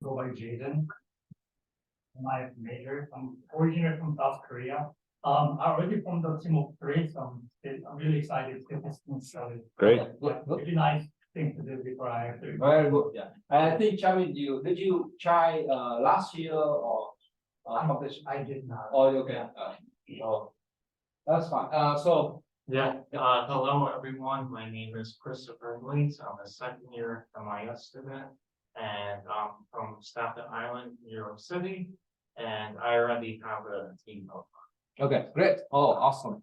go by Jaden. My major, I'm originally from South Korea. I'm already from the team of three, so I'm really excited to get this team started. Great. Really nice thing to do before I actually. Very good. Yeah. I think Charlie, did you try last year or competition? I did not. Oh, okay. So that's fine. Hello everyone. My name is Christopher Leeds. I'm a second year MIS student, and I'm from Staten Island, New York City, and I already have a team of. Okay, great. Oh, awesome.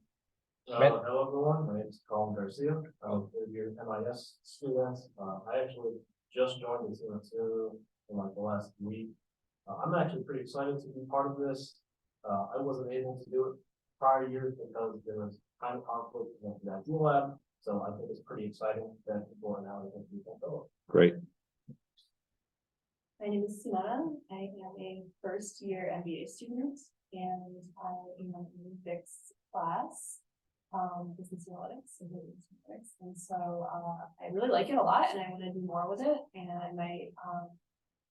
Hello everyone, my name is Colin Garcia. I'm a third-year MIS student. I actually just joined the team in like the last week. I'm actually pretty excited to be part of this. I wasn't able to do it prior years because there was kind of conflict with that dual lab. So I think it's pretty exciting that people are now able to do that. Great. My name is Simona. I am a first year MBA student, and I'm in my analytics class, business analytics and business analytics. And so I really like it a lot, and I want to do more with it. And I might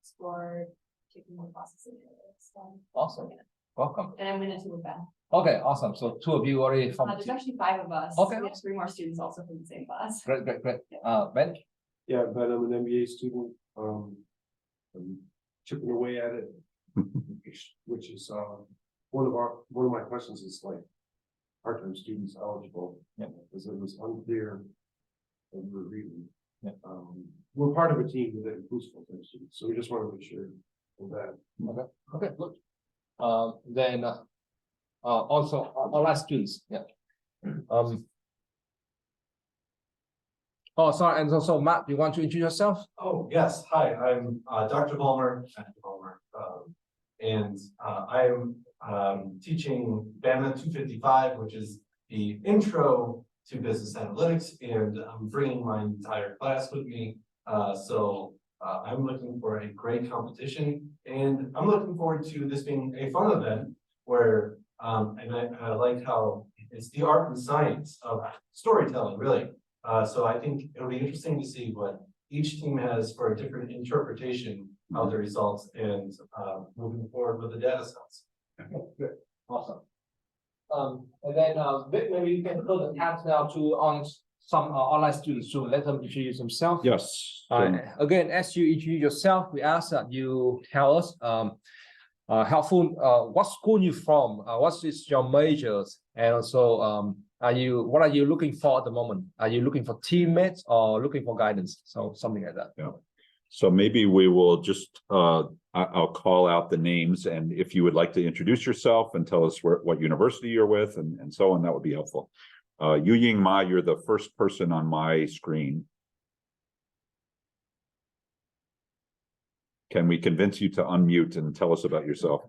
explore taking more classes in it. So, Awesome. yeah. Welcome. And I'm going to with Ben. Okay, awesome. So two of you already from. There's actually 5 of us. Okay. We have 3 more students also from the same class. Great. Ben. Yeah, but I'm an MBA student. I'm chipping away at it, which is one of my questions is like part-time students eligible. Yeah. Because it was unclear when we were reading. Yeah. We're part of a team that includes full-time students, so we just want to make sure of that. Okay, good. Then also online students. Yeah. Oh, sorry. And also, Matt, you want to introduce yourself? Oh, yes. Hi, I'm Dr. Balmer, and I'm teaching BAMA 255, which is the intro to business analytics, and I'm bringing my entire class with me. I'm looking for a great competition, and I'm looking forward to this being a fun event where, and I like how it's the art and science of storytelling, really. So I think it'll be interesting to see what each team has for a different interpretation of the results and moving forward with the data sets. Good. Awesome. And then Vic, maybe you can go the tabs now to on some online students to let them introduce themselves. Yes. Again, as you introduce yourself, we ask that you tell us helpful what school you from, what is your majors, and also what are you looking for at the moment? Are you looking for teammates or looking for guidance? So something like that. Yeah. So maybe we will just I'll call out the names, and if you would like to introduce yourself and tell us what university you're with and so on, that would be helpful. Yu Ying Ma, you're the first person on my screen. Can we convince you to unmute and tell us about yourself?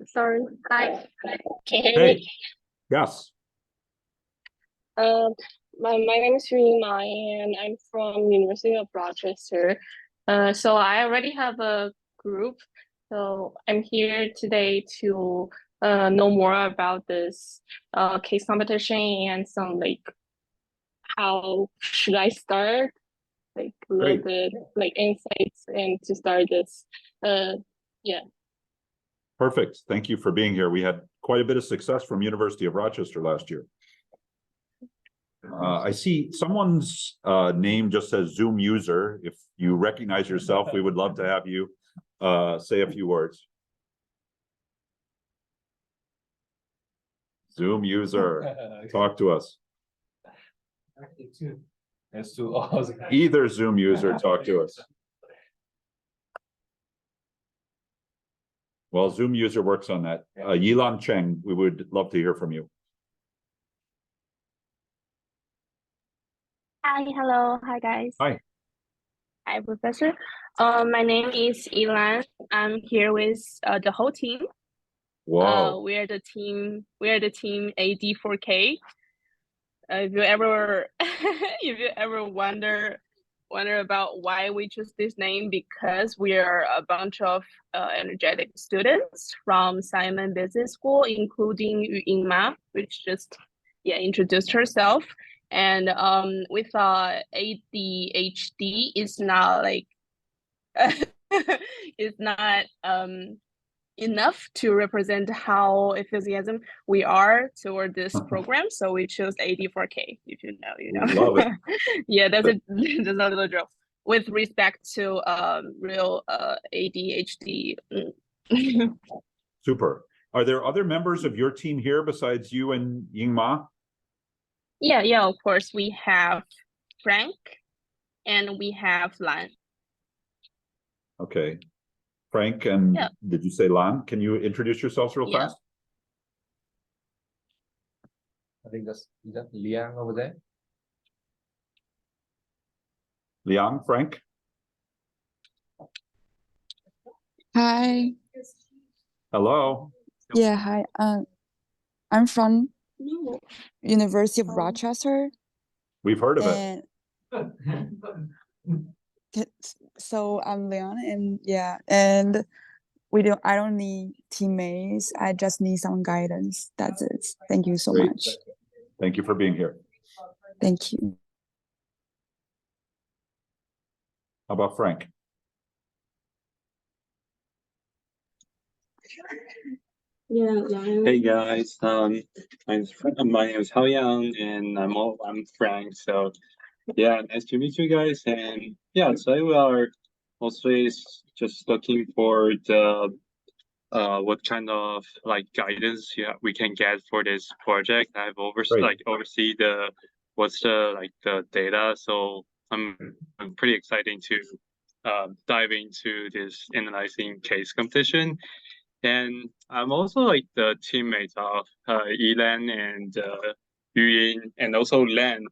Sorry. Hi. Can you hear Hey. me? Yes. My name is Rima, and I'm from University of Rochester. So I already have a group. So I'm here today to know more about this case competition and some like how should I start, like a little bit like insights and to start this. Yeah. Perfect. Thank you for being here. We had quite a bit of success from University of Rochester last year. I see someone's name just says Zoom user. If you recognize yourself, we would love to have you say a few words. Zoom user, talk to us. There's two. Either Zoom user, talk to us. Well, Zoom user works on that. Yilan Cheng, we would love to hear from you. Hi, hello, hi guys. Hi. Hi, Professor. My name is Elan. I'm here with the whole team. Wow. We are the team AD4K. If you ever wonder about why we choose this name, because we are a bunch of energetic students from Simon Business School, including Yu Ying Ma, which just introduced herself. And we thought ADHD is not like is not enough to represent how enthusiasm we are toward this program. So we chose AD4K, if you know, you know. Love it. Yeah, that's a that's a little joke. With respect to real ADHD. Super. Are there other members of your team here besides you and Ying Ma? Yeah, of course. We have Frank and we have Lan. Okay. Frank and Yeah. did you say Lan? Can you introduce yourselves real Yeah. fast? I think that's is that Liang over there. Liang, Frank? Hi. Hello. Yeah, hi. I'm from University of Rochester, We've heard of it. and so I'm Leon, and yeah, and I don't need teammates. I just need some guidance. That's it. Thank you so Great. much. Thank you for being here. Thank you. How about Frank? Hey guys, my name is Hao Yang, and I'm Frank. So yeah, nice to meet you guys. And yeah, so we are always just looking for the what kind of like guidance we can get for this project. I've Great. oversee the what's the data. So I'm pretty excited to dive into this analyzing case competition. And I'm also like the teammate of Elan and Yuying, and also Len,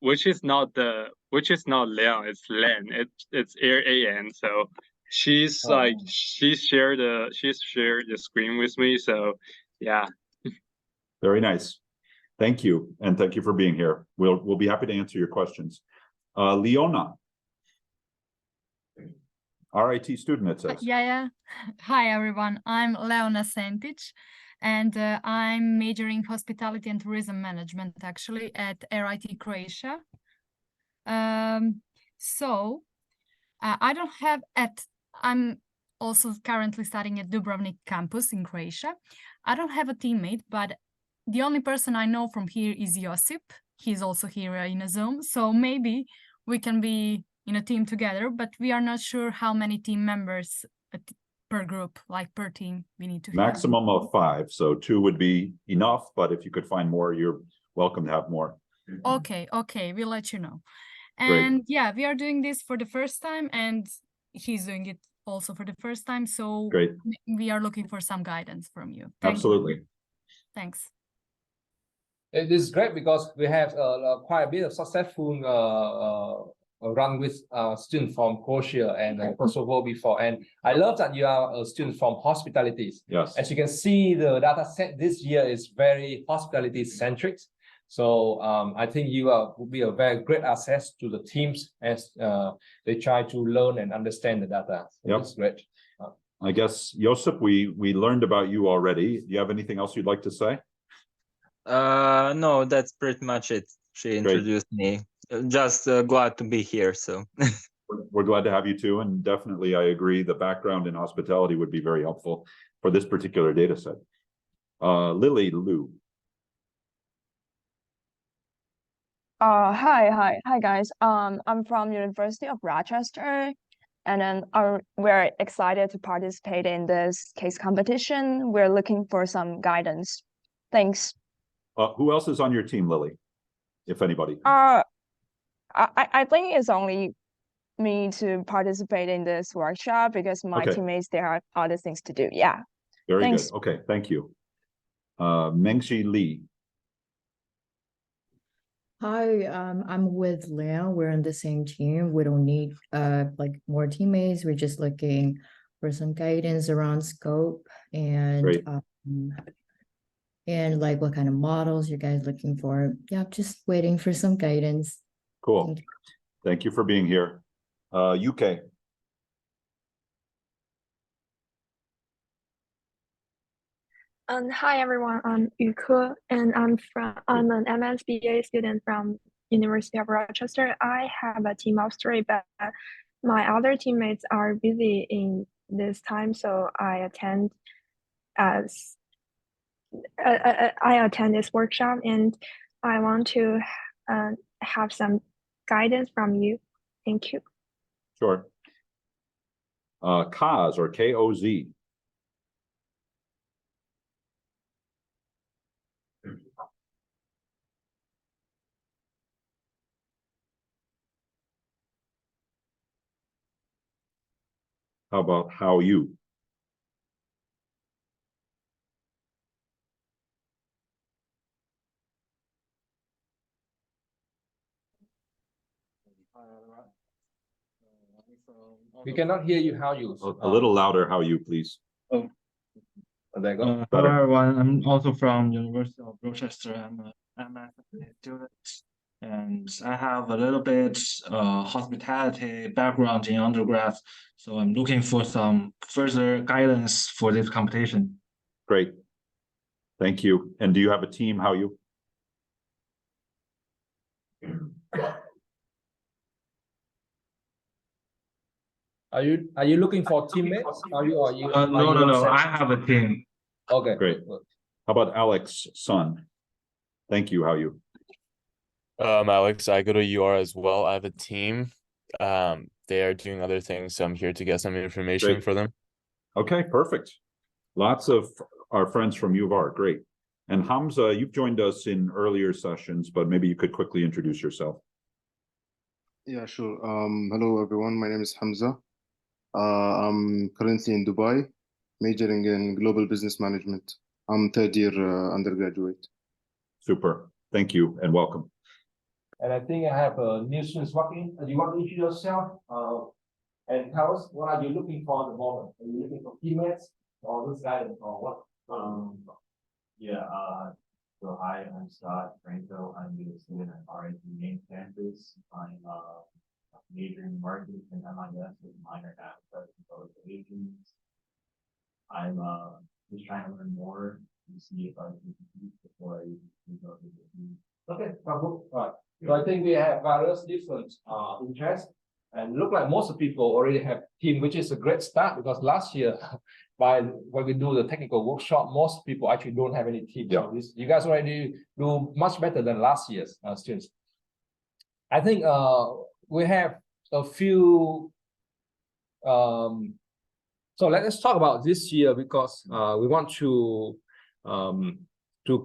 which is not Leon, it's Len. It's AN. So she's she's shared the screen with me. So yeah. Very nice. Thank you. And thank you for being here. We'll be happy to answer your questions. Leona. RIT student, it says. Yeah. Hi, everyone. I'm Leona Sentic, and I'm majoring hospitality and tourism management, actually, at RIT Croatia. So I don't have I'm also currently studying at Dubrovnik campus in Croatia. I don't have a teammate, but the only person I know from here is Josip. He's also here in a Zoom. So maybe we can be in a team together, but we are not sure how many team members per group, like per team, we need to have. Maximum of 5, so 2 would be enough, but if you could find more, you're welcome to have more. Okay, we'll let you know. Great. And yeah, we are doing this for the first time, and he's doing it also for the first time, so Great. we are looking for some guidance from you. Absolutely. Thanks. It is great because we have quite a bit of successful run with students from Croatia and Kosovo before. And I love that you are a student from hospitality. Yes. As you can see, the data set this year is very hospitality centric. So I think you will be a very great access to the teams as they try to learn and understand the data. So Yep. It's great. I guess, Josip, we learned about you already. Do you have anything else you'd like to say? No, that's pretty much it. She introduced me. Just glad to be here. So we're glad to have you too, and definitely I agree. The background in hospitality would be very helpful for this particular data set. Lily Liu. Hi guys. I'm from University of Rochester, and then we're excited to participate in this case competition. We're looking for some guidance. Thanks. Who else is on your team, Lily? If anybody. I think it's only me to participate in this workshop because my teammates, there are other things to do. Yeah. Very Thanks. good. Okay, thank you. Mengxi Li. Hi, I'm with Leo. We're on the same team. We don't need like more teammates. We're just looking for some guidance around scope and like what kind of models you guys looking for. Yeah, just waiting for some guidance. Cool. Thank you for being here. UK. Hi everyone, I'm Yu Ke, and I'm an MSBA student from University of Rochester. I have a team of 3, but my other teammates are busy in this time, so I attend this workshop, and I want to have some guidance from you. Thank you. Sure. Koz or KOZ. How about how you? We cannot hear you. How you? A little louder, how you, please. Oh, there you go. hello everyone. I'm also from University of Rochester. I'm a MSA student, and I have a little bit hospitality background in undergrad. So I'm looking for some further guidance for this competition. Great. Thank you. And do you have a team, how you? Are you looking for teammates? No. I have a team. Okay. Great. How about Alex Sun? Thank you. How you? Alex, I go to UR as well. I have a team. They are doing other things, so I'm here to get some information Great. for them. Okay, perfect. Lots of our friends from U of R. Great. And Hamza, you've joined us in earlier sessions, but maybe you could quickly introduce yourself. Yeah, sure. Hello everyone. My name is Hamza. I'm currently in Dubai, majoring in global business management. I'm third year undergraduate. Super. Thank you and welcome. And I think I have a new students walking. Do you want to introduce yourself? And tell us what are you looking for at the moment? Are you looking for teammates or this guidance or what? So hi, I'm Scott Franco. I'm a student at RIT main campus. I'm majoring in marketing and MIS with a minor at public relations. I'm just trying to learn more to see if I can compete before I go to the team. Okay, right. So I think we have various different interests, and look like most people already have team, which is a great start because last year, when we do the technical workshop, most people actually don't have any team. Yeah. So this, you guys already do much better than last year's students. I think we have a few. So let's talk about this year because we want to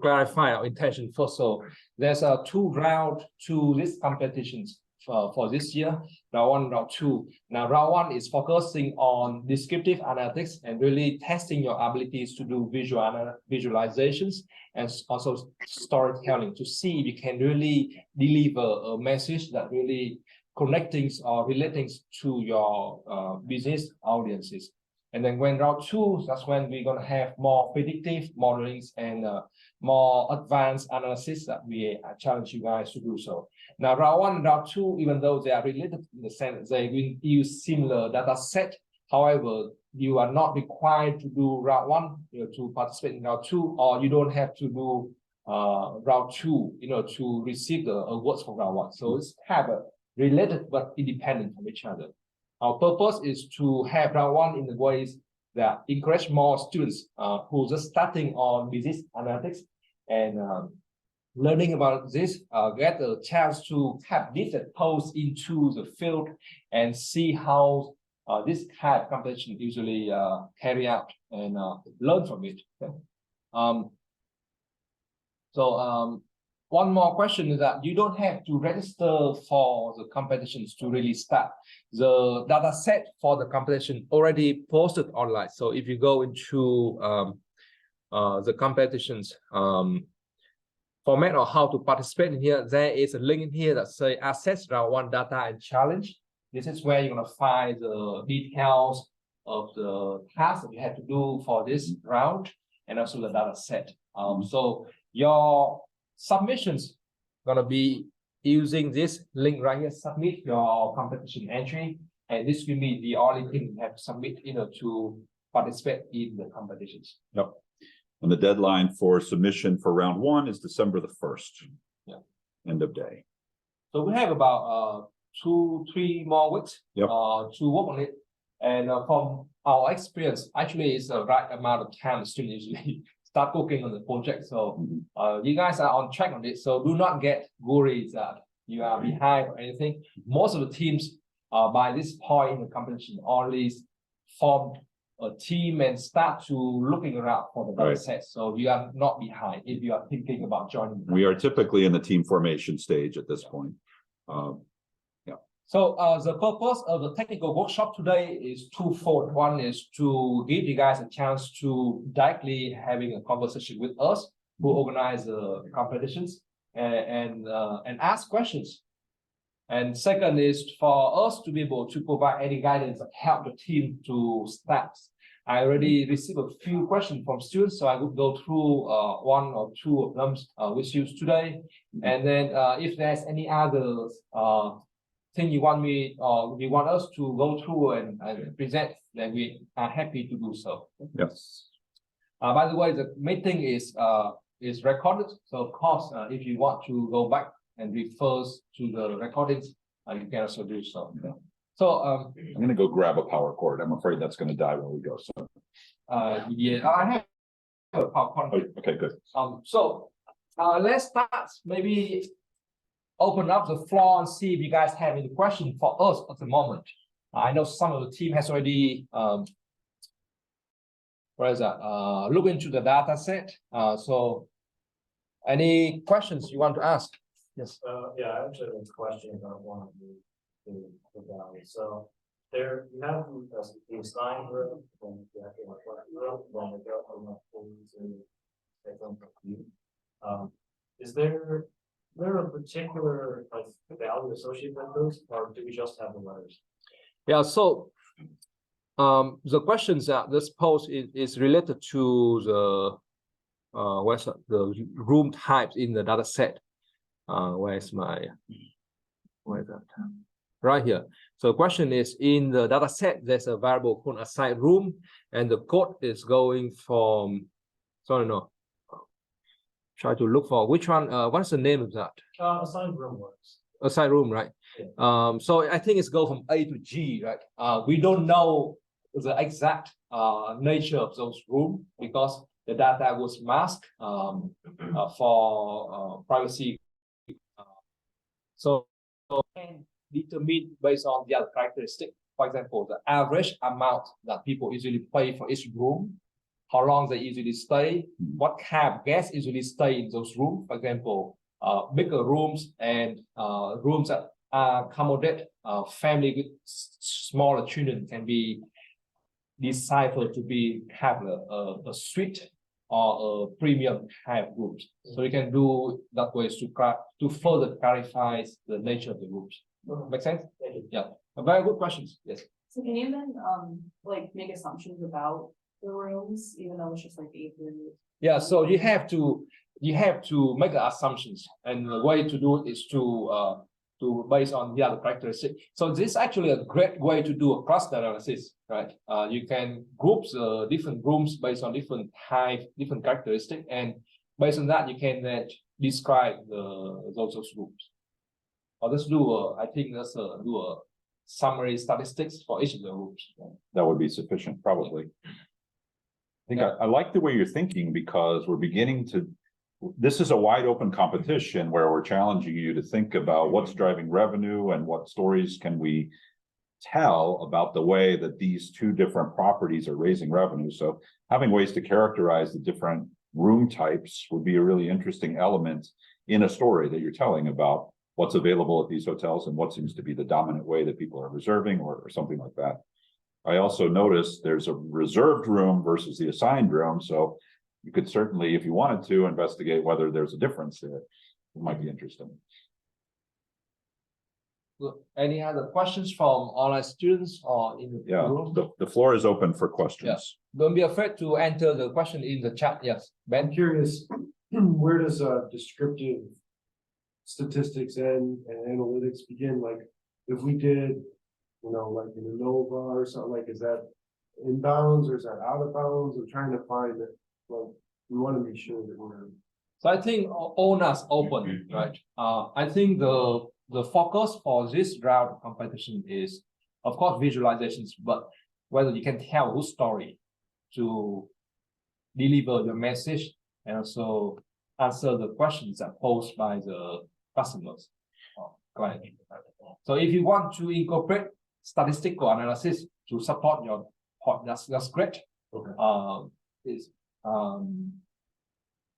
clarify our intention first. So there's a 2 rounds to this competitions for this year. Round 1, round 2. Now round 1 is focusing on descriptive analytics and really testing your abilities to do visualizations and also storytelling to see if you can really deliver a message that really connecting or relating to your business audiences. And then when round 2, that's when we're going to have more predictive modelings and more advanced analysis that we challenge you guys to do so. Now, round 1 and round 2, even though they are related in the sense they will use similar data set, however, you are not required to do round 1 to participate in round 2, or you don't have to do round 2 to receive the awards for round 1. So it's have a related but independent from each other. Our purpose is to have round 1 in the ways that encourage more students who are just starting on business analytics and learning about this, get a chance to have this post into the field and see how this kind of competition usually carry out and learn from it. One more question is that you don't have to register for the competitions to really start. The data set for the competition already posted online. So if you go into the competitions format or how to participate in here, there is a link in here that says Access Round 1 Data and Challenge. This is where you're going to find the details of the tasks that you have to do for this round and also the data set. So your submissions gonna be using this link right here. Submit your competition entry, and this will be the only thing you have to submit to participate in the competitions. Yep. And the deadline for submission for round one is December the 1st. Yeah. End of day. So we have about 2-3 more weeks Yep. to work on it. And from our experience, actually it's the right amount of time students usually start working on the project. So you guys are on track on it. So do not get worried that you are behind or anything. Most of the teams by this point in the competition already formed a team and start to looking around for the data set. So you are not behind if you are thinking about joining. We are typically in the team formation stage at this point. So the purpose of the technical workshop today is twofold. One is to give you guys a chance to directly having a conversation with us who organize the competitions and ask questions. And second is for us to be able to provide any guidance that help the team to start. I already received a few questions from students, so I will go through one or two of them with you today. And then if there's any others thing you want me or you want us to go through and present, then we are happy to do so. Yes. By the way, the meeting is recorded, so of course, if you want to go back and refers to the recordings, you can also do so. So I'm going to go grab a power cord. I'm afraid that's going to die while we go. So yeah, I have a power cord. Oh, okay, good. So let's start. Maybe open up the floor and see if you guys have any questions for us at the moment. I know some of the team has already look into the data set. So any questions you want to ask? Yes. Yeah, I actually have a question about one of the values. So there you have the assigned room, then you have the room, then you go from to different view. Is there a particular like value associated with those, or do we just have the letters? Yeah, so the questions that this post is related to the the room types in the data set. Where's that? Right here. So the question is, in the data set, there's a variable called assigned room, and the code is going from, sorry, no. Try to look for which one, what's the name of that? Assigned room works. Assigned room, right? Yeah. So I think it's go from A to G, right? We don't know the exact nature of those rooms because the data was masked for privacy. So can determine based on the other characteristic. For example, the average amount that people usually pay for each room, how long they usually stay, what kind of guests usually stay in those rooms. For example, bigger rooms and rooms that accommodate family with smaller children can be deciphered to be have a suite or a premium type rooms. So you can do that way to further clarify the nature of the rooms. Make sense? Yeah. Very good questions. Yes. So can you then like make assumptions about the rooms, even though it's just like 8 rooms? Yeah, so you have to make the assumptions, and the way to do it is to based on the other characteristics. So this is actually a great way to do a cluster analysis, right? You can group the different rooms based on different type, different characteristics, and based on that you can then describe those rooms. Or let's do I think let's do a summary statistics for each of the rooms. That would be sufficient, probably. I think I like the way you're thinking because we're beginning to. This is a wide open competition where we're challenging you to think about what's driving revenue and what stories can we tell about the way that these two different properties are raising revenue. So having ways to characterize the different room types would be a really interesting element in a story that you're telling about what's available at these hotels and what seems to be the dominant way that people are reserving or something like that. I also noticed there's a reserved room versus the assigned room. So you could certainly, if you wanted to, investigate whether there's a difference there. It might be interesting. Any other questions from online students or in the room? The floor is open for questions. Yes. Don't be afraid to enter the question in the chat. Yes, Ben. I'm curious, where does descriptive statistics and analytics begin? Like, if we did, like in ANOVA or something, like, is that in bounds or is that out of bounds? I'm trying to find it. Like, we want to make sure that we're. So I think all that's open, right? I think the focus for this round of competition is, of course, visualizations, but whether you can tell whose story to deliver your message and also answer the questions that posed by the customers. So if you want to incorporate statistical analysis to support your point, that's great. Okay.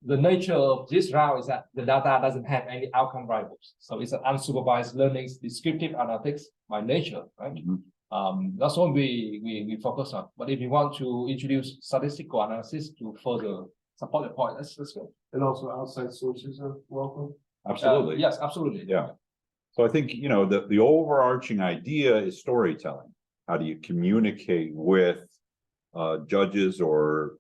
The nature of this round is that the data doesn't have any outcome variables. So it's an unsupervised learning, descriptive analytics by nature, right? That's what we focus on. But if you want to introduce statistical analysis to further support the point, that's good. And also outside sources are welcome. Absolutely. Yes, absolutely. Yeah. So I think, the overarching idea is storytelling. How do you communicate with judges or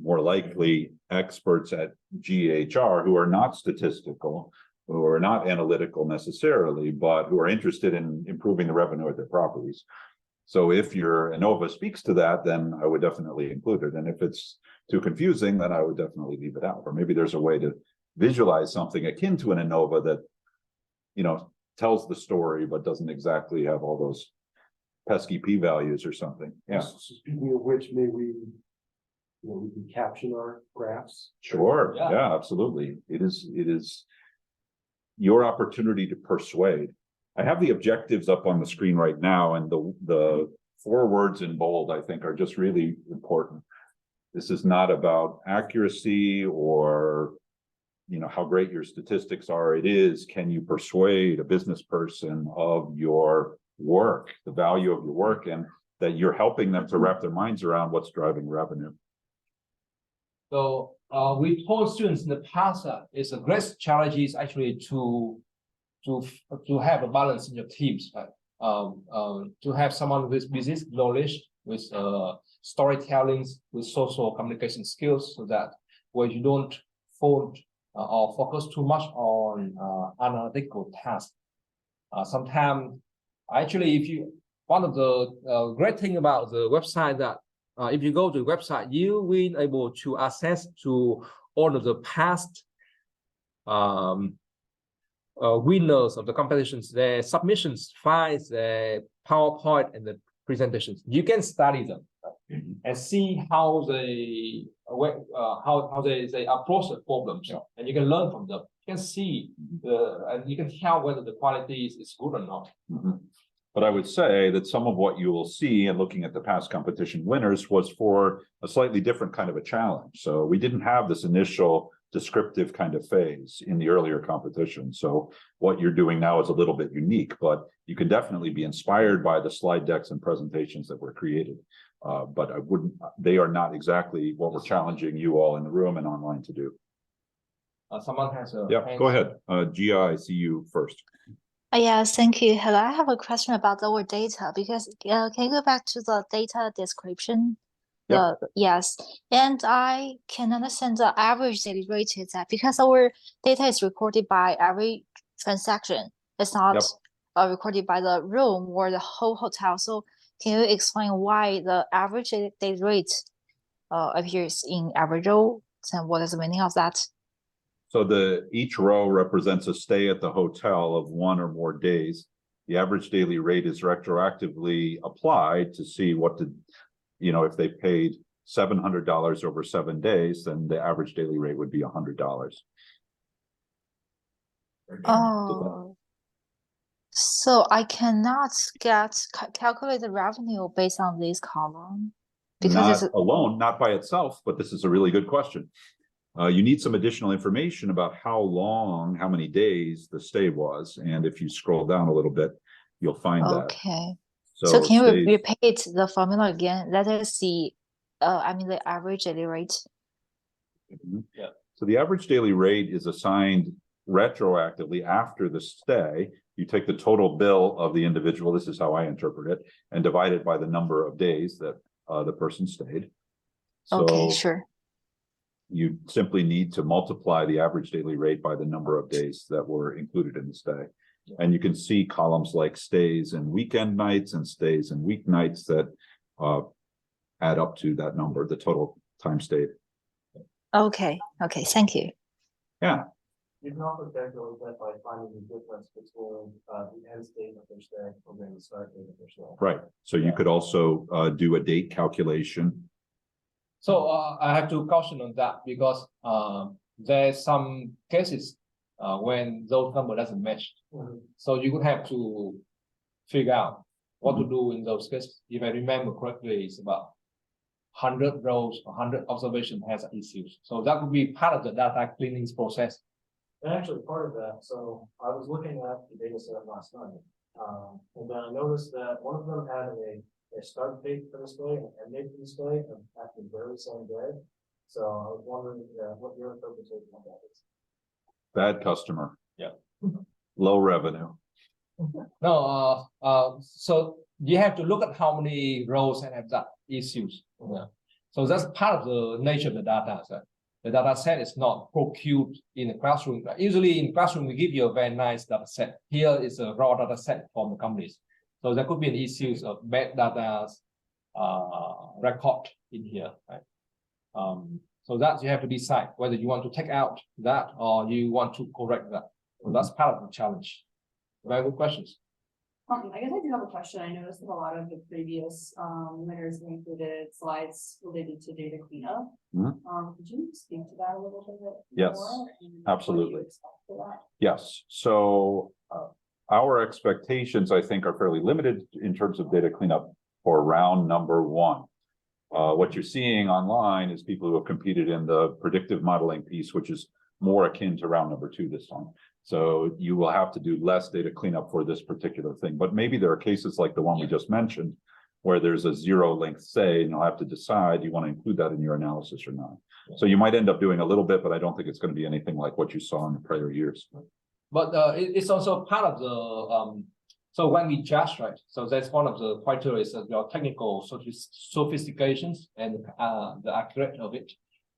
more likely experts at GHR who are not statistical, who are not analytical necessarily, but who are interested in improving the revenue of their properties. So if your ANOVA speaks to that, then I would definitely include it. And if it's too confusing, then I would definitely leave it out. Or maybe there's a way to visualize something akin to an ANOVA that, tells the story, but doesn't exactly have all those pesky p-values or something. Yeah. So speaking of which, may we can caption our graphs. Sure. Yeah, absolutely. It is your opportunity to persuade. I have the objectives up on the screen right now, and the 4 words in bold, I think, are just really important. This is not about accuracy or how great your statistics are. It is, can you persuade a business person of your work, the value of your work, and that you're helping them to wrap their minds around what's driving revenue. So we told students in the past that it's a great strategy is actually to have a balance in your teams, right? To have someone with business knowledge, with storytelling, with social communication skills, so that where you don't fold or focus too much on analytical tasks. Sometimes, actually, one of the great thing about the website that if you go to the website, you will be able to access to all of the past winners of the competitions, their submissions, files, their PowerPoint, and the presentations. You can study them and see how they approach the problems, and you can learn from them. You can see and you can tell whether the quality is good or not. But I would say that some of what you will see in looking at the past competition winners was for a slightly different kind of a challenge. So we didn't have this initial descriptive kind of phase in the earlier competition. So what you're doing now is a little bit unique, but you can definitely be inspired by the slide decks and presentations that were created. But they are not exactly what we're challenging you all in the room and online to do. Someone has a Yeah, go ahead. Gia, I see you first. Yes, thank you. Hello, I have a question about our data because can you go back to the data description? Yes, and I can understand the average daily rate is that because our data is recorded by every transaction, it's not recorded by the room or the whole hotel. So can you explain why the average daily rate appears in every row and what is the meaning of that? So each row represents a stay at the hotel of 1 or more days. The average daily rate is retroactively applied to see if they paid $700 over 7 days, then the average daily rate would be $100. Oh, so I cannot calculate the revenue based on this column because Not alone, not by itself, but this is a really good question. You need some additional information about how long, how many days the stay was. And if you scroll down a little bit, you'll find that. Okay. So can you repeat the formula again? Let us see. The average daily rate. Yeah. So the average daily rate is assigned retroactively after the stay. You take the total bill of the individual, this is how I interpret it, and divide it by the number of days that the person stayed. So okay, sure. You simply need to multiply the average daily rate by the number of days that were included in the stay. And you can see columns like stays and weekend nights and stays and weeknights that add up to that number, the total time stayed. Okay, thank you. Yeah. You can also calculate that by finding the difference between the end state of which they're and the start date of which they're. Right. So you could also do a date calculation. So I have to caution on that because there's some cases when those numbers doesn't match. So you would have to figure out what to do in those cases. If I remember correctly, it's about 100 rows, 100 observation has issues. So that would be part of the data cleaning process. And actually part of that, so I was looking at the data set last night. And then I noticed that one of them had a start date for display and an end date for display at the very same day. So I was wondering what your interpretation of that is. Bad customer. Yeah. Low revenue. No, so you have to look at how many rows have that issues. Yeah. So that's part of the nature of the data set. The data set is not procured in the classroom. Usually in classroom, we give you a very nice data set. Here is a raw data set from the companies. So there could be an issues of bad data record in here, right? So that you have to decide whether you want to take out that or you want to correct that. So that's part of the challenge. Very good questions. I guess I do have a question. I noticed that a lot of the previous winners included slides related to data cleanup. Could you speak to that a little bit Yes, more? absolutely. Yes. So our expectations, I think, are fairly limited in terms of data cleanup for round number 1. What you're seeing online is people who have competed in the predictive modeling piece, which is more akin to round number 2 this time. So you will have to do less data cleanup for this particular thing. But maybe there are cases like the one we just mentioned, where there's a 0 length say, and you'll have to decide you want to include that in your analysis or not. So you might end up doing a little bit, but I don't think it's going to be anything like what you saw in the prior years. But it's also part of the so when we judge, right? So that's one of the criteria is your technical sophistications and the accuracy of it.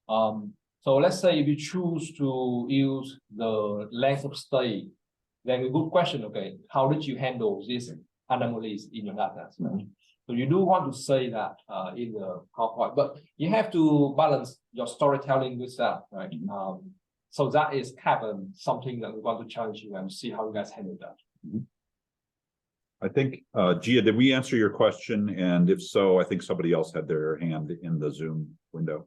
So let's say if you choose to use the length of stay, then a good question, okay, how did you handle these anomalies in your data? So you do want to say that in the PowerPoint, but you have to balance your storytelling with that, right? So that is something that we want to challenge you and see how you guys handle that. I think, Gia, did we answer your question? And if so, I think somebody else had their hand in the Zoom window.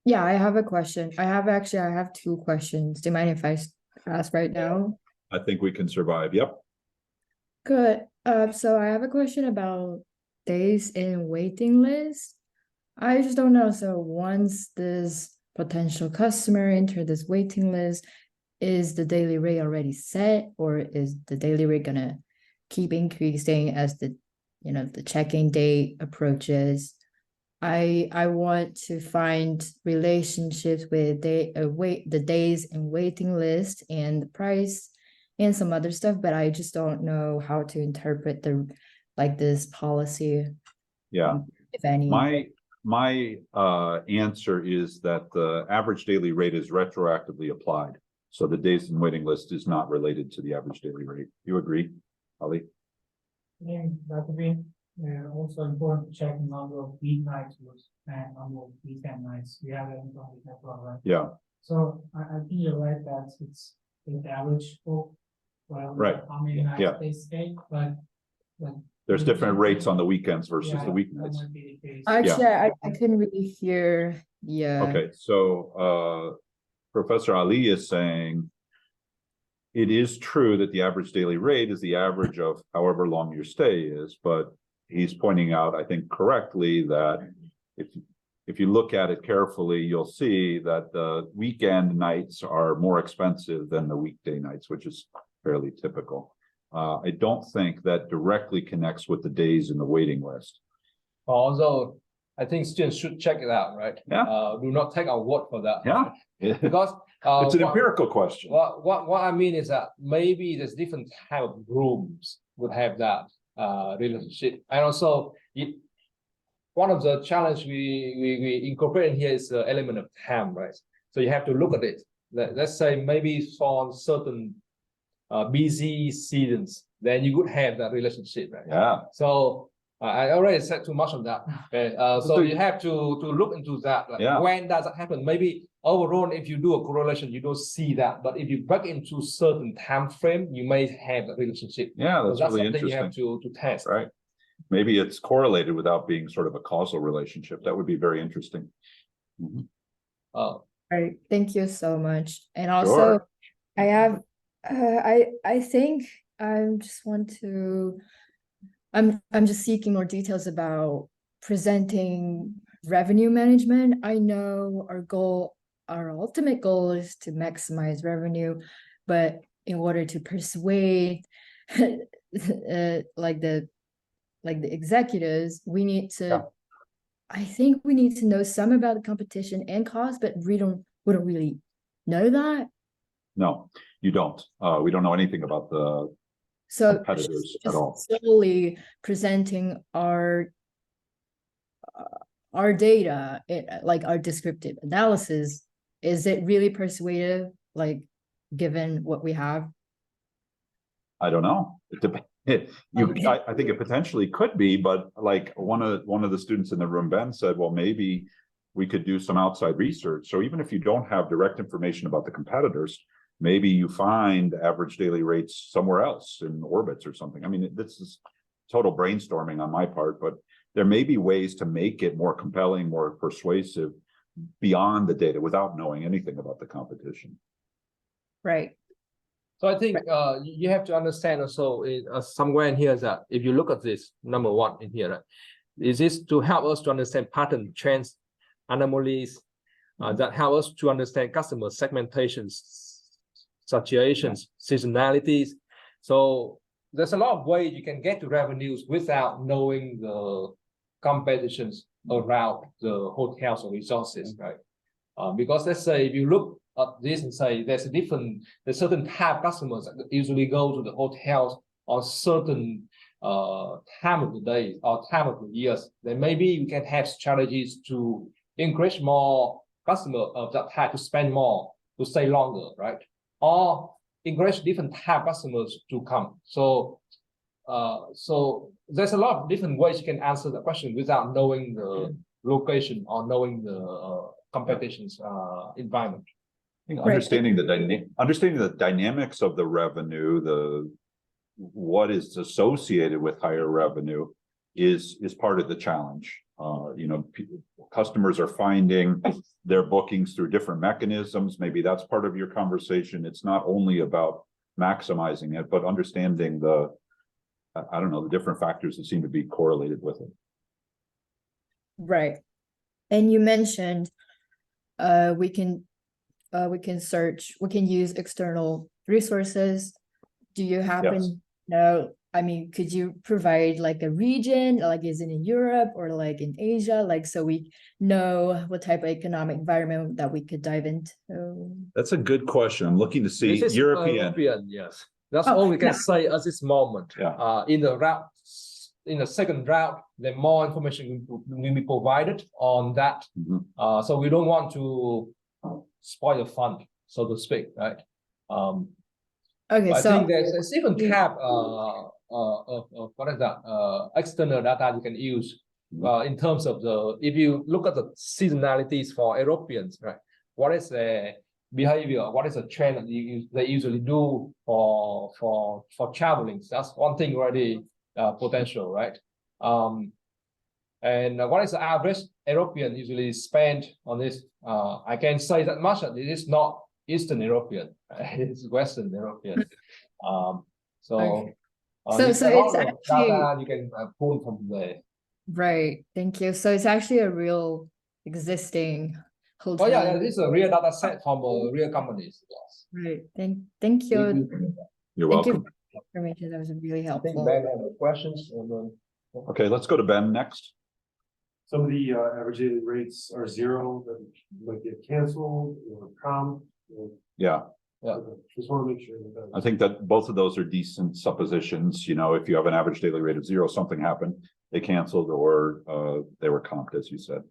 Yeah, I have a question. I have 2 questions. Do you mind if I ask right now? I think we can survive. Yep. Good. So I have a question about days in waiting list. I just don't know. So once this potential customer enter this waiting list, is the daily rate already set, or is the daily rate gonna keep increasing as the check-in date approaches? I want to find relationships with the days in waiting list and the price and some other stuff, but I just don't know how to interpret this policy. Yeah. If any. My answer is that the average daily rate is retroactively applied. So the days in waiting list is not related to the average daily rate. You agree, Ali? Yeah, that would be also important to check the number of weeknights and number of weekend nights. We have that information as well, right? Yeah. So I think you're right that it's the average for right. How many nights they stay, but there's different rates on the weekends versus the weeknights. Actually, I couldn't really hear. Yeah. Okay, so Professor Ali is saying it is true that the average daily rate is the average of however long your stay is, but he's pointing out, I think correctly, that if you look at it carefully, you'll see that the weekend nights are more expensive than the weekday nights, which is fairly typical. I don't think that directly connects with the days in the waiting list. Although I think students should check it out, right? Yeah. Do not take our word for that. Yeah. Because it's an empirical question. What I mean is that maybe there's different type of rooms would have that relationship, and also one of the challenge we incorporate in here is the element of time, right? So you have to look at it. Let's say maybe for certain busy seasons, then you would have that relationship, right? Yeah. So I already said too much on that. Okay, so you have to look into that. Like, Yeah. when does that happen? Maybe overall, if you do a correlation, you don't see that. But if you break into certain time frame, you may have a relationship. Yeah, So that's that's really something you have interesting. to test. Right. Maybe it's correlated without being sort of a causal relationship. That would be very interesting. Mhm. Oh, Right. Thank you so much. And also, Sure. I have, I think I just want to, I'm just seeking more details about presenting revenue management. I know our ultimate goal is to maximize revenue, but in order to persuade, like the executives, we need to. Yeah. I think we need to know some about the competition and cost, but we don't really know that. No, you don't. We don't know anything about the So competitors at just all. solely presenting our data, like our descriptive analysis, is it really persuasive, like given what we have? I don't know. It depends. I think it potentially could be, but like one of the students in the room, Ben, said, well, maybe we could do some outside research. So even if you don't have direct information about the competitors, maybe you find average daily rates somewhere else in orbits or something. I mean, this is total brainstorming on my part, but there may be ways to make it more compelling, more persuasive beyond the data without knowing anything about the competition. Right. So I think you have to understand also somewhere in here that if you look at this, number one in here, right, is this to help us to understand pattern, trends, anomalies, that help us to understand customer segmentations, situations, seasonalities. So there's a lot of ways you can get to revenues without knowing the competitions around the hotels or resources, right? Because let's say if you look at this and say there's certain type of customers that usually go to the hotels on certain time of the day or time of the years, then maybe you can have strategies to encourage more customer of that type to spend more, to stay longer, right? Or encourage different type of customers to come. So there's a lot of different ways you can answer the question without knowing the location or knowing the competition's environment. I think understanding the dynamics of the revenue, what is associated with higher revenue is part of the challenge. Customers are finding their bookings through different mechanisms. Maybe that's part of your conversation. It's not only about maximizing it, but understanding the different factors that seem to be correlated with it. Right. And you mentioned we can use external resources. Do you happen to know, I mean, could you provide like a region, like is it in Europe or like in Asia, like so we know what type of economic environment that we could dive into? That's a good question. I'm looking to see European. Yes. That's all we can say at this moment. Yeah. In the second route, then more information will be provided on that. Mm-hmm. So we don't want to spoil the fun, so to speak, right? Okay, I so think there's even cap of what is that? External data you can use in terms of if you look at the seasonalities for Europeans, right? What is the behavior? What is the trend that they usually do for traveling? That's one thing already potential, right? And what is the average European usually spend on this? I can say that much that it is not Eastern European, it's Western European. So it's actually data you can pull from there. Right. Thank you. So it's actually a real existing hotel. Oh yeah, this is a real data set from real companies. Yes. Right. Thank you. You're welcome. Information that was really I think helpful. Ben had questions. Okay, let's go to Ben next. Some of the average daily rates are zero that might get canceled or come. Yeah. Just want to make sure that. I think that both of those are decent suppositions. If you have an average daily rate of zero, something happened, they canceled or they were comped, as you said.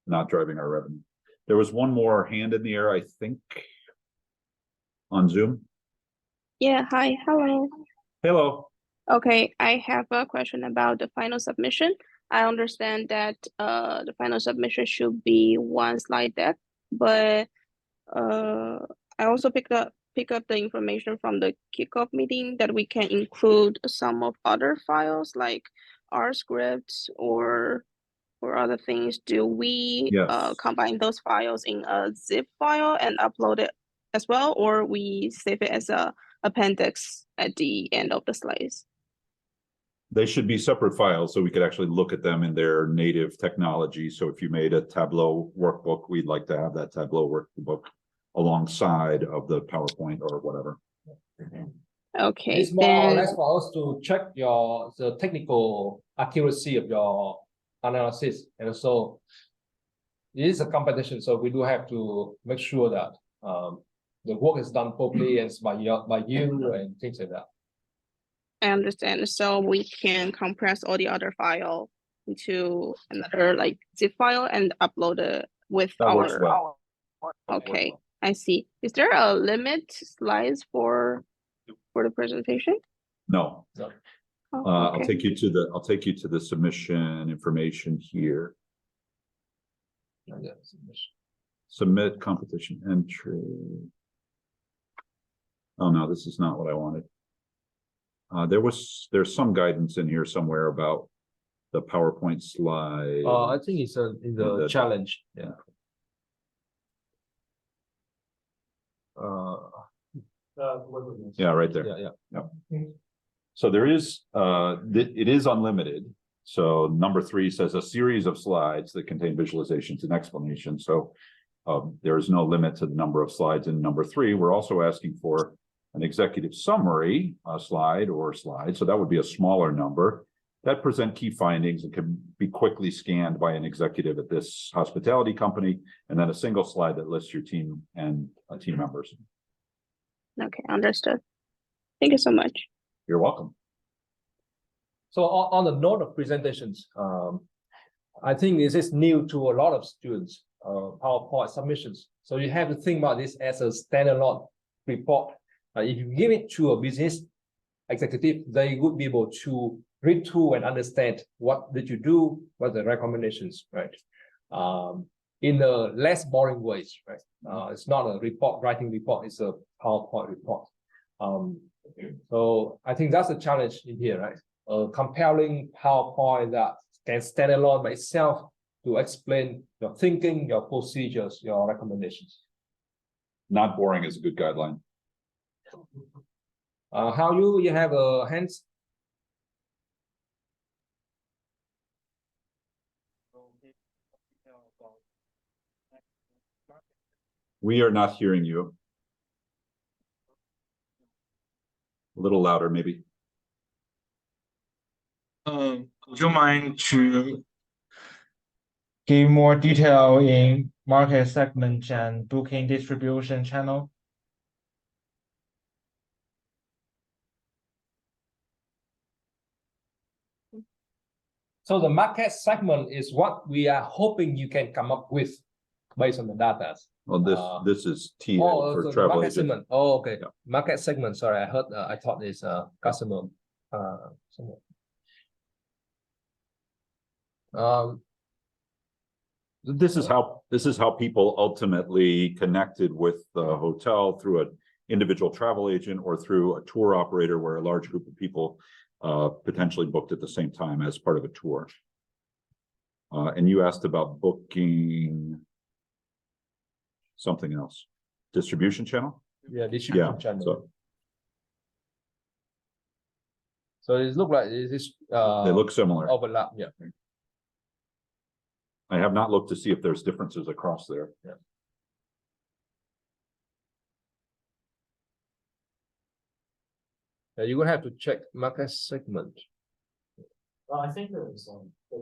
Not driving our revenue. There was one more hand in the air, I think, on Zoom. Yeah, hi, hello. Hello. Okay, I have a question about the final submission. I understand that the final submission should be one slide deck, but I also pick up the information from the kickoff meeting that we can include some of other files like R scripts or other things. Do we Yes. combine those files in a zip file and upload it as well, or we save it as a appendix at the end of the slides? They should be separate files so we could actually look at them in their native technology. So if you made a Tableau workbook, we'd like to have that Tableau workbook alongside of the PowerPoint or whatever. Okay. It's more or less for us to check the technical accuracy of your analysis. And so it is a competition, so we do have to make sure that the work is done properly and by you and things like that. I understand. So we can compress all the other file into another like zip file and upload it with That works well. Okay, I see. Is there a limit slides for the presentation? No. Oh, I'll okay. take you to the submission information here. Submit competition entry. Oh no, this is not what I wanted. There's some guidance in here somewhere about the PowerPoint slide. I think it's in the challenge. Yeah. Yeah, right there. Yeah. So there is, it is unlimited. So number 3 says a series of slides that contain visualizations and explanations. So there is no limit to the number of slides in number 3. We're also asking for an executive summary slide or slide. So that would be a smaller number that present key findings and can be quickly scanned by an executive at this hospitality company. And then a single slide that lists your team and team members. Okay, understood. Thank you so much. You're welcome. So on the note of presentations, I think this is new to a lot of students, PowerPoint submissions. So you have to think about this as a standalone report. If you give it to a business executive, they would be able to read through and understand what did you do, what the recommendations, right? In a less boring ways, right? It's not a report, writing report, it's a PowerPoint report. So I think that's a challenge in here, right? A compelling PowerPoint that can stand alone by itself to explain your thinking, your procedures, your recommendations. Not boring is a good guideline. How you have a hands? We are not hearing you. A little louder, maybe. Would you mind to give more detail in market segment and booking distribution channel? So the market segment is what we are hoping you can come up with based on the data. Well, this is TA for so travel market agent. segment. Oh, okay. Yeah. Market segment. Sorry, I heard. I thought it's customer. This is how people ultimately connected with the hotel through an individual travel agent or through a tour operator where a large group of people potentially booked at the same time as part of a tour. And you asked about booking something else. Distribution channel? Yeah, distribution channel. So it looks like it is they look similar. Overlap, yeah. I have not looked to see if there's differences across there. Yeah. You will have to check market segment. Well, I think there's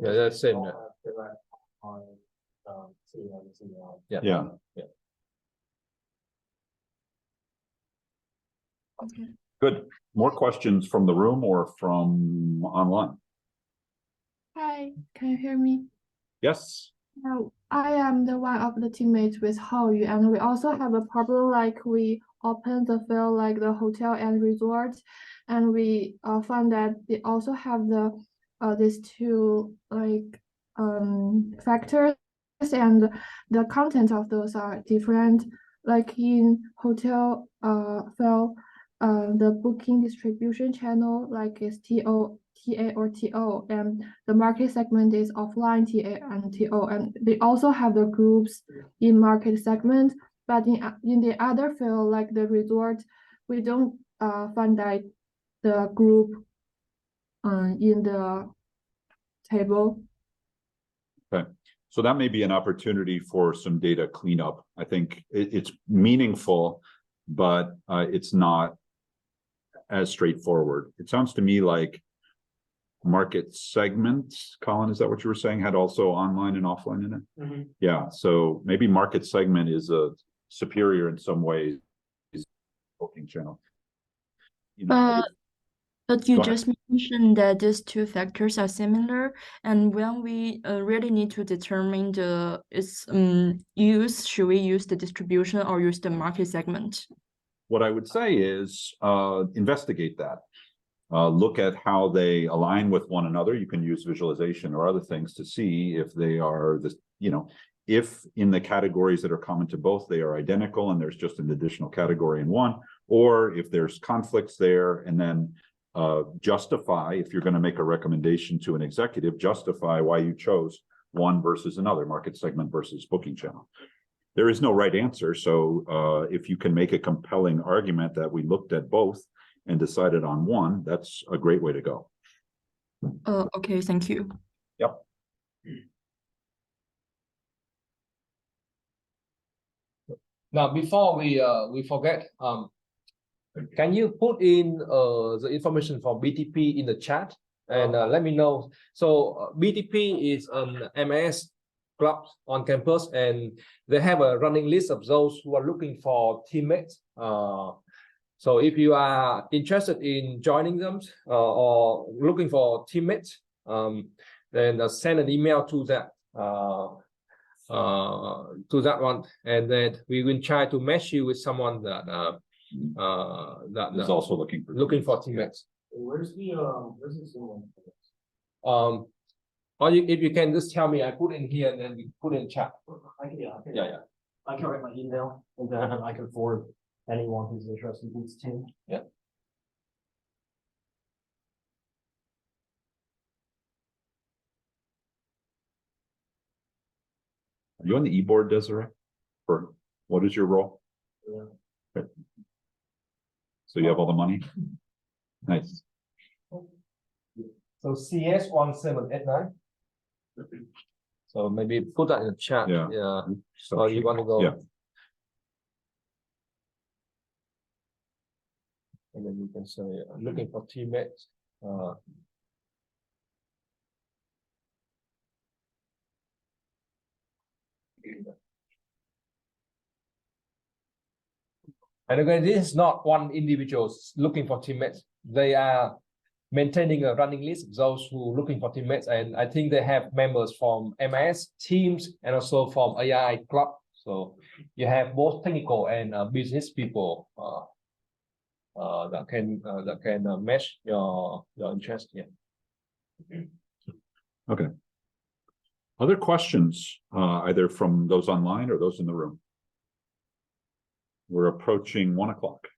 yeah, that's same. Yeah. Yeah. Okay. Good. More questions from the room or from online? Hi, can you hear me? Yes. I am the one of the teammates with Hao Yu, and we also have a problem like we opened the field like the hotel and resorts, and we found that they also have these two like factors, and the content of those are different. Like in hotel field, the booking distribution channel like is TA or TO, and the market segment is offline TA and TO, and they also have the groups in market segment. But in the other field, like the resort, we don't find that the group in the table. Okay, so that may be an opportunity for some data cleanup. I think it's meaningful, but it's not as straightforward. It sounds to me like market segments, Colin, is that what you were saying, had also online and offline in it? Mm-hmm. Yeah, so maybe market segment is a superior in some ways booking channel. You know, But you Go ahead. just mentioned that these two factors are similar, and when we really need to determine the use, should we use the distribution or use the market segment? What I would say is investigate that. Look at how they align with one another. You can use visualization or other things to see if they are this, you know, if in the categories that are common to both, they are identical and there's just an additional category in one, or if there's conflicts there, and then justify, if you're going to make a recommendation to an executive, justify why you chose one versus another, market segment versus booking channel. There is no right answer. So if you can make a compelling argument that we looked at both and decided on one, that's a great way to go. Okay, thank you. Yep. Now, before we forget, can you put in the information for BTP in the chat and let me know? So BTP is an MIS club on campus, and they have a running list of those who are looking for teammates. So if you are interested in joining them or looking for teammates, then send an email to that one, and then we will try to match you with someone that is also looking for teammates. Where's the Zoom? Or if you can just tell me, I put in here and then we put in chat. Yeah. I can write my email and then I can forward anyone who's interested in this team. Yeah. Are you on the e-board, Desiree? Or what is your role? Yeah. Okay. So you have all the money? Nice. So CS 1789. So maybe put that in the chat. Yeah. So you want to go? Yeah. And then you can say looking for teammates. And again, this is not one individual looking for teammates. They are maintaining a running list of those who are looking for teammates, and I think they have members from MIS teams and also from AI club. So you have both technical and business people that can match your interest. Yeah. Okay. Other questions, either from those online or those in the room? We're approaching 1 o'clock.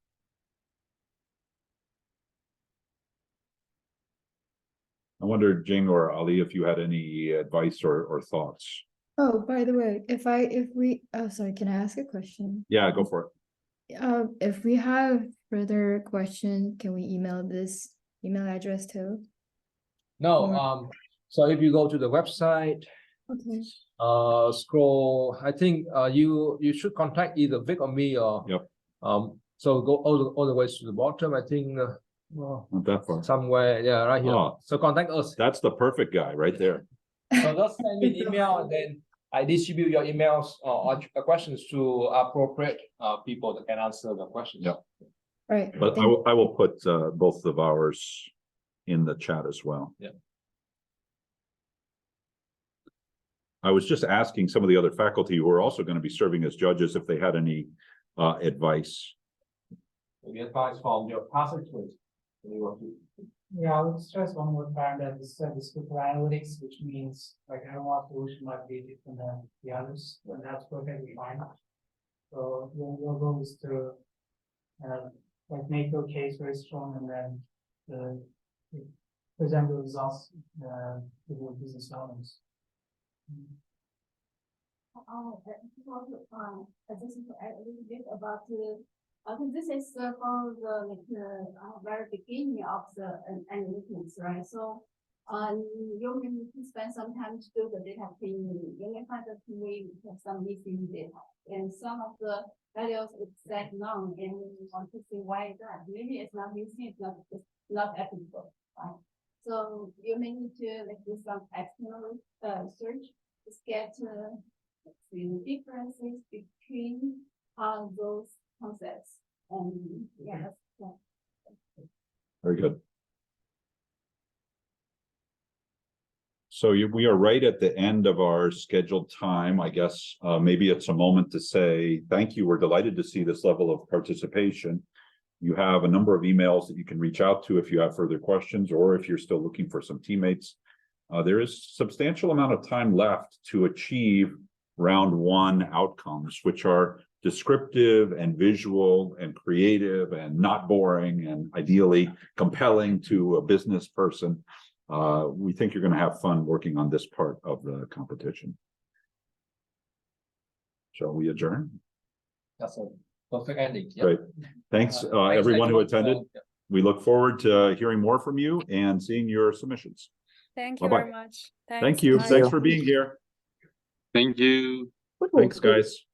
I wonder, Jing or Ali, if you had any advice or thoughts. Oh, by the way, sorry, can I ask a question? Yeah, go for it. If we have further question, can we email this email address too? No, so if you go to the website, okay. Scroll, I think you should contact either Vic or me, or so go all the way to the bottom. I think not that far. Somewhere, yeah, right here. Oh, so contact us. That's the perfect guy right there. So just send me an email, and then I distribute your emails or questions to appropriate people that can answer the questions. Yeah. Right. But I will put both of ours in the chat as well. Yeah. I was just asking some of the other faculty who are also going to be serving as judges if they had any advice Maybe advice from your past experience. Yeah, I would stress one more time that this is good analytics, which means like I don't want solution might be different than the others, and that's perfectly fine. So your goal is to like make your case very strong and then present the results to the business owners. This is a little bit about I think this is for the very beginning of the analytics, right? So, you need to spend some time to do the data cleaning. You may find that we have some missing data, and some of the values is set long, and you want to see why that. Maybe it's not missing, it's not applicable, right? So you may need to do some external search to get the differences between those concepts. And yeah, Very good. So we are right at the end of our scheduled time. I guess maybe it's a moment to say thank you. We're delighted to see this level of participation. You have a number of emails that you can reach out to if you have further questions, or if you're still looking for some teammates. There is substantial amount of time left to achieve round one outcomes, which are descriptive and visual and creative and not boring and ideally compelling to a business person. We think you're going to have fun working on this part of the competition. Shall we adjourn? That's a perfect ending. Yep. Great. Thanks, everyone who attended. We look forward to hearing more from you and seeing your submissions. Thank you Bye-bye. very much. Thank you. Thanks for being here. Thank you. Thanks, guys.